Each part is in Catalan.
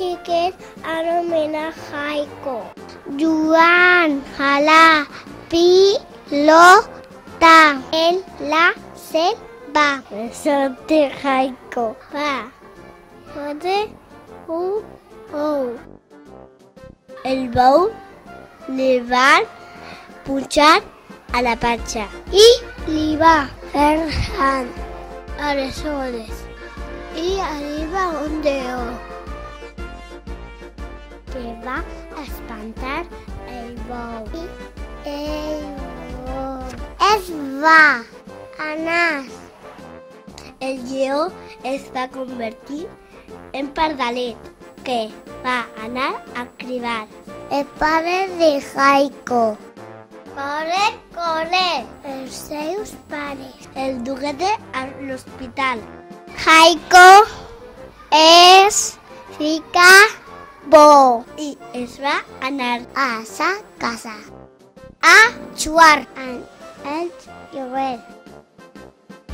xiquet anomena Jaiko. Jugant a la pilota en la selva. Eso de Jaiko. Va. El bou li va punxar a la panxa i li va fer aleshores i arriba un lleó que va espantar el bou i el bou es va anar. El lleó es va convertir en pardalet que va anar a cridar. El pare de Jaiko. Corre! Els seus pares. El dugué a l'hospital. Jaiko es fica bo i es va anar a sa casa a jugar amb els lloguers.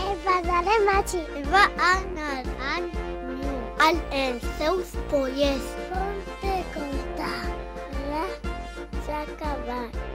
El padre Machi va anar amb els seus pollets. Ponte contar. S'ha acabat.